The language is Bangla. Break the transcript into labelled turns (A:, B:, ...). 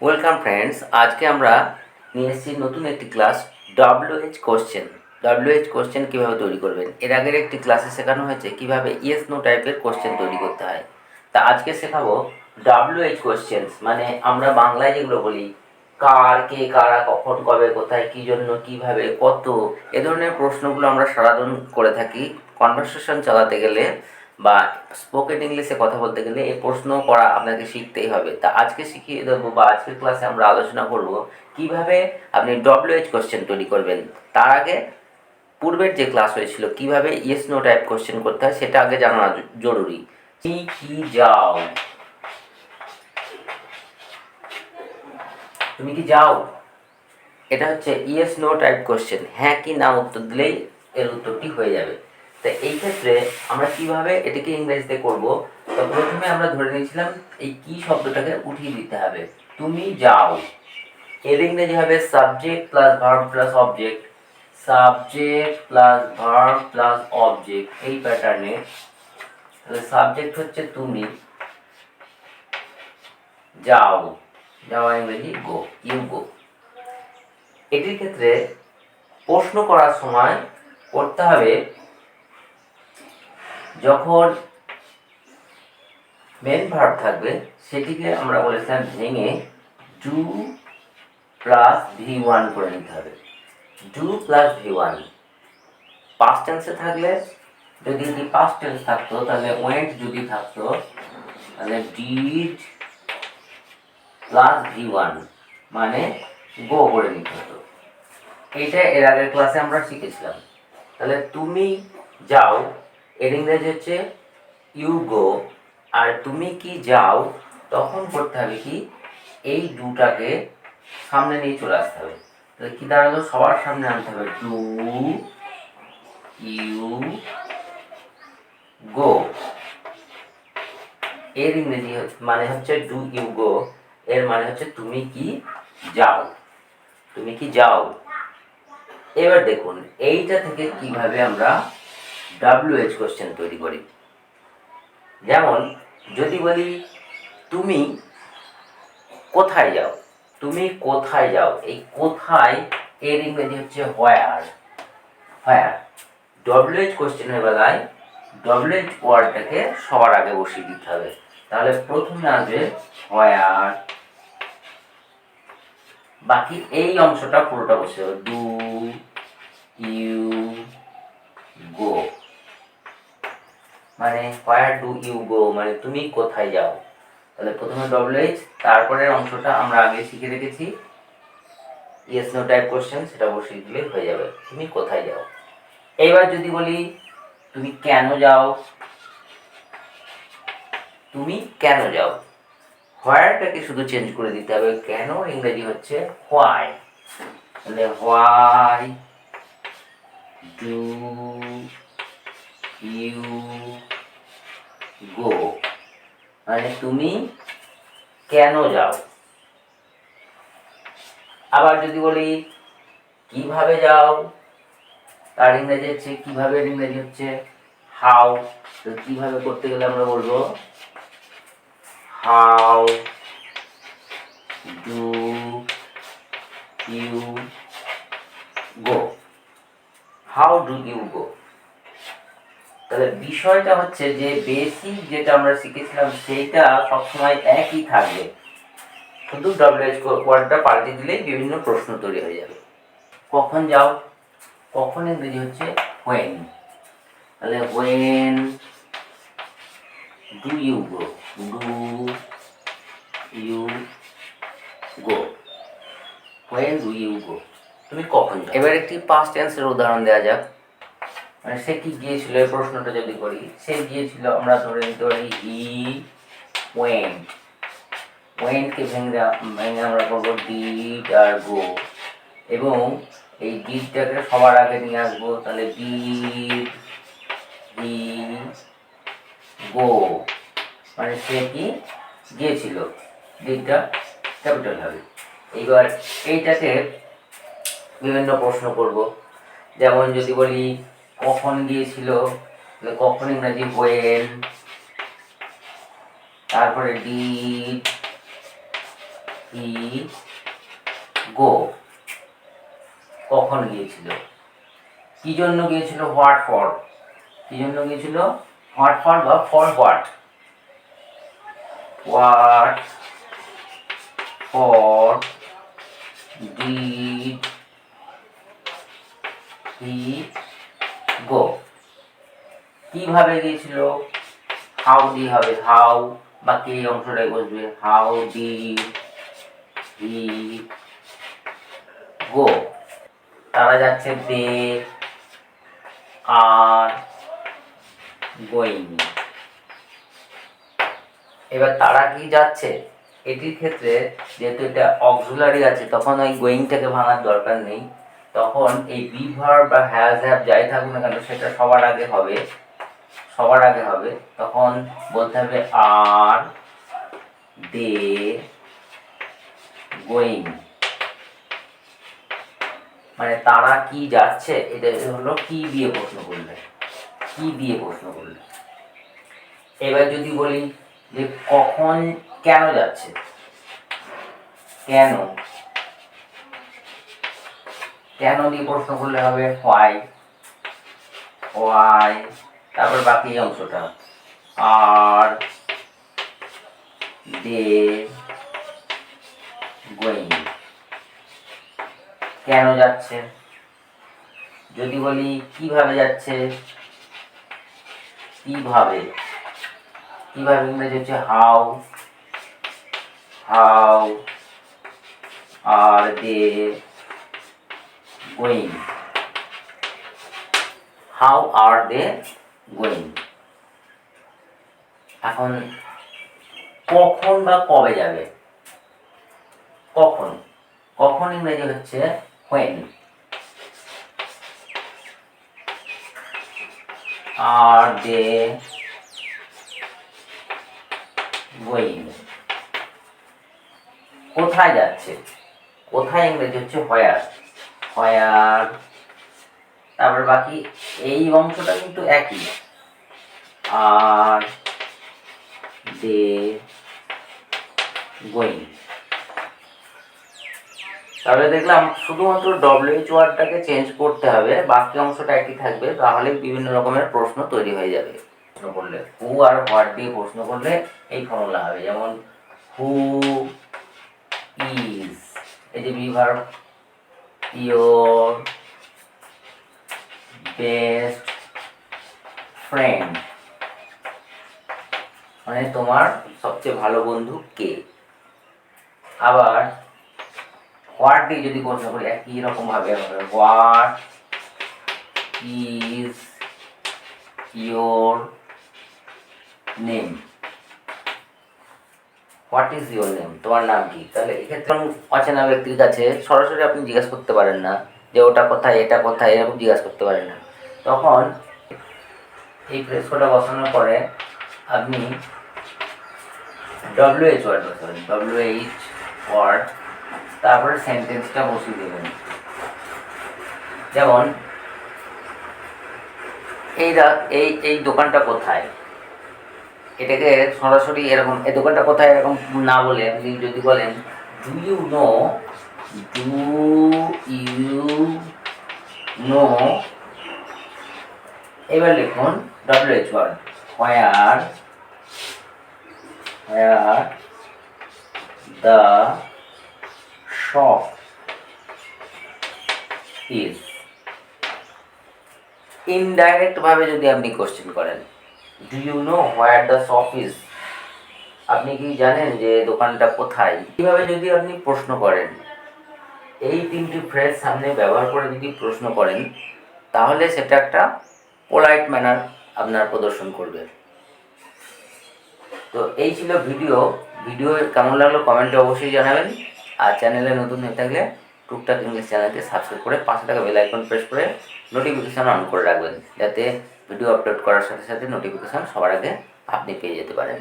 A: ওয়েলকাম ফ্রেন্ডস, আজকে আমরা নিয়ে এসেছি নতুন একটি class WH question. WH question কীভাবে তৈরি করবেন, এর আগের একটি ক্লাসে শেখানো হয়েছে কীভাবে ইয়েস নো টাইপের কোশ্চেন তৈরি করতে হয়। তা আজকে শেখাবো WH কোশ্চেন্স, মানে আমরা বাংলায় যেগুলো বলি কার, কে, কারা, কখন, কবে, কোথায়, কী জন্য, কীভাবে, কত, এ ধরনের প্রশ্নগুলো আমরা সারাদিন করে থাকি কনভারসেশন চালাতে গেলে বা স্পোকেন ইংলিশে কথা বলতে গেলে এই প্রশ্ন করা আপনাকে শিখতেই হবে। তা আজকে শিখিয়ে দেবো বা আজকের ক্লাসে আমরা আলোচনা করব কিভাবে আপনি WH কোশ্চেন তৈরি করবেন। তার আগে পূর্বের যে ক্লাস হয়েছিল কিভাবে ইয়েস নো টাইপ কোশ্চেন করতে হয় সেটা আগে জানা জরুরি। তুমি কি যাও, তুমি কি যাও, এটা হচ্ছে ইয়েস নো টাইপ কোশ্চেন। হ্যাঁ কি না উত্তর দিলেই এর উত্তরটি হয়ে যাবে। তো এই ক্ষেত্রে আমরা কিভাবে এটাকে ইংরেজিতে করব, তো প্রথমে আমরা ধরে নিয়েছিলাম এই কি শব্দটাকে উঠিয়ে দিতে হবে। তুমি যাও, এর ইংরেজি হবে subject plus verb plus object, subject plus verb plus object, এই প্যাটার্নে। তাহলে সাবজেক্ট হচ্ছে তুমি, যাও, যাওয়া ইংরেজি গো, ইউ গো। এটির ক্ষেত্রে প্রশ্ন করার সময় করতে হবে, যখন মেন ভার্ব থাকবে সেটিকে আমরা বলেছিলাম ভেঙে ডু প্লাস V1 করে নিতে হবে। ডু প্লাস V1 পাস্ট টেন্সে থাকলে, যদি এটি পাস্ট টেন্স থাকতো তাহলে ওয়েন্ট, যদি থাকতো তাহলে ডিড প্লাস V1 মানে গো করে নিতে হতো। এইটা এর আগের ক্লাসে আমরা শিখেছিলাম। তাহলে তুমি যাও এর ইংরেজি হচ্ছে ইউ গো, আর তুমি কি যাও তখন করতে হবে কি এই ডুটাকে সামনে নিয়ে চলে আসতে হবে। তাহলে কি দাঁড়ালো, সবার সামনে আনতে হবে ডু ইউ গো। এর ইংরেজি মানে হচ্ছে ডু ইউ গো, এর মানে হচ্ছে তুমি কি যাও, তুমি কি যাও। এবার দেখুন এইটা থেকে কিভাবে আমরা WH কোশ্চেন তৈরি করি। যেমন যদি বলি তুমি কোথায় যাও, তুমি কোথায় যাও, এই কোথায় এর ইংরেজি হচ্ছে হোয়ার। হোয়ার WH কোশ্চেনের বেলায় WH ওয়ার্ডটাকে সবার আগে বসিয়ে দিতে হবে। তাহলে প্রথমে আসবে হোয়ার, বাকি এই অংশটা পুরোটা বসে যাবে ডু ইউ গো, মানে হোয়ার ডু ইউ গো মানে তুমি কোথায় যাও। তাহলে প্রথমে WH, তারপরের অংশটা আমরা আগে শিখে রেখেছি ইয়েস নো টাইপ কোশ্চেন, সেটা বসিয়ে দিলে হয়ে যাবে তুমি কোথায় যাও। এইবার যদি বলি তুমি কেন যাও, তুমি কেন যাও, হোয়ারটাকে শুধু চেঞ্জ করে দিতে হবে, কেন ইংরেজি হচ্ছে হোয়াই। তাহলে হোয়াই ডু ইউ গো মানে তুমি কেন যাও। আবার যদি বলি কিভাবে যাও, তার ইংরেজি হচ্ছে কিভাবে, ইংরেজি হচ্ছে হাউ। তো কিভাবে করতে গেলে আমরা বলবো how do you go, how do you go. তাহলে বিষয়টা হচ্ছে যে বেসিক যেটা আমরা শিখেছিলাম সেইটা সবসময় একই থাকবে, শুধু WH ওয়ার্ডটা পাল্টে দিলেই বিভিন্ন প্রশ্ন তৈরি হয়ে যাবে। কখন যাও, কখন ইংরেজি হচ্ছে হোয়েন। তাহলে when do you go, do you go, when do you go, তুমি কখন যাও। এবার একটি পাস্ট টেন্সের উদাহরণ দেওয়া যাক। মানে সে কি গিয়েছিল, এই প্রশ্নটা যদি করি সে গিয়েছিল, আমরা ধরে নিতে পারি হি ওয়েন্ট। ওয়েন্টকে ভেঙে আমরা করবো ডিড আর গো, এবং এই ডিডটাকে সবার আগে নিয়ে আসবো। তাহলে ডিড হি গো মানে সে কি গিয়েছিল, ডিডটা ক্যাপিটাল হবে। এইবার এইটাকে বিভিন্ন প্রশ্ন করব। যেমন যদি বলি কখন গিয়েছিল, তাহলে কখন ইংরাজি হোয়েন, তারপরে ডিড, হি গো, কখন গিয়েছিল, কি জন্য গিয়েছিল, হোয়াট ফর, কি জন্য গিয়েছিল, হোয়াট ফর বা for what, what for did he go, কিভাবে গিয়েছিল, হাউ দি হবে, হাউ বাকি এই অংশটাই বসবে, হাউ ডিড হি গো। তারা যাচ্ছে, দে আর গোয়িং। এবার তারা কি যাচ্ছে, এটির ক্ষেত্রে যেহেতু এটা অক্সিলারি আছে তখন ওই গোয়িংটাকে ভাঙার দরকার নেই, তখন এই বি ভার্ব বা হ্যাজ হ্যাভ যাই থাকুক না কেন সেটা সবার আগে হবে, সবার আগে হবে। তখন বলতে হবে আর দে গোয়িং, মানে তারা কি যাচ্ছে, এটা হলো কি দিয়ে প্রশ্ন করলে, কি দিয়ে প্রশ্ন করলে। এবার যদি বলি যে কখন, কেন যাচ্ছে, কেন, কেন দিয়ে প্রশ্ন করলে হবে হোয়াই, হোয়াই, তারপর বাকি অংশটা আর দে গোয়িং, কেন যাচ্ছে। যদি বলি কিভাবে যাচ্ছে, কিভাবে, কিভাবে ইংরেজি হচ্ছে how, how are they going, how are they going. এখন কখন বা কবে যাবে, কখন, কখন ইংরেজি হচ্ছে when, are they going, কোথায় যাচ্ছে, কোথায় ইংরেজি হচ্ছে where, where, তারপর বাকি এই অংশটা কিন্তু একই, আর দে গোয়িং। তাহলে দেখলাম শুধুমাত্র ডব্লিউএইচ ওয়ার্ডটাকে চেঞ্জ করতে হবে, বাকি অংশটা একই থাকবে, তাহলে বিভিন্ন রকমের প্রশ্ন তৈরি হয়ে যাবে। প্রশ্ন করলে হু আর হোয়াট দিয়ে প্রশ্ন করলে এই ফর্মুলা হবে, যেমন হু ইজ, এই যে বিভার্ব, ইয়োর বেস্ট ফ্রেন্ড, মানে তোমার সবচেয়ে ভালো বন্ধু কে। আবার হোয়াট দিয়ে যদি প্রশ্ন করি একই রকম ভাবে হবে, what is your name, what is your name, তোমার নাম কি। তাহলে এক্ষেত্রে অচেনা ব্যক্তির কাছে সরাসরি আপনি জিজ্ঞেস করতে পারেন না যে ওটা কোথায়, এটা কোথায়, এরকম জিজ্ঞাসা করতে পারেন না। তখন এই ফ্রেজ কোডটা বসানোর পরে আপনি ডব্লিউএইচ ওয়ার্ড বসাবেন, ডব্লিউএইচ ওয়ার্ড, তারপরে সেন্টেন্সটা বসিয়ে দেবেন। যেমন এই দোকানটা কোথায়, এটাকে সরাসরি এরকম এই দোকানটা কোথায় এরকম না বলে আপনি যদি বলেন ডু ইউ নো, এবার লিখুন WH word, where the shop is. Indirect ভাবে যদি আপনি কোশ্চেন করেন, do you know where the shop is, আপনি কি জানেন যে দোকানটা কোথায়, কিভাবে যদি আপনি প্রশ্ন করেন, এই তিনটি ফ্রেজ সামনে ব্যবহার করে যদি প্রশ্ন করেন তাহলে সেটা একটা পোলাইট ম্যানার আপনার প্রদর্শন করবে। তো এই ছিল ভিডিও কেমন লাগলো কমেন্টে অবশ্যই জানাবেন, আর চ্যানেলে নতুন হয়ে থাকলে টুকটাক ইংলিশ চ্যানেলকে সাবস্ক্রাইব করে পাশে থাকা বেল আইকন প্রেস করে নোটিফিকেশান অন করে রাখবেন, যাতে ভিডিও আপলোড করার সাথে সাথে নোটিফিকেশান সবার আগে আপনি পেয়ে যেতে পারেন।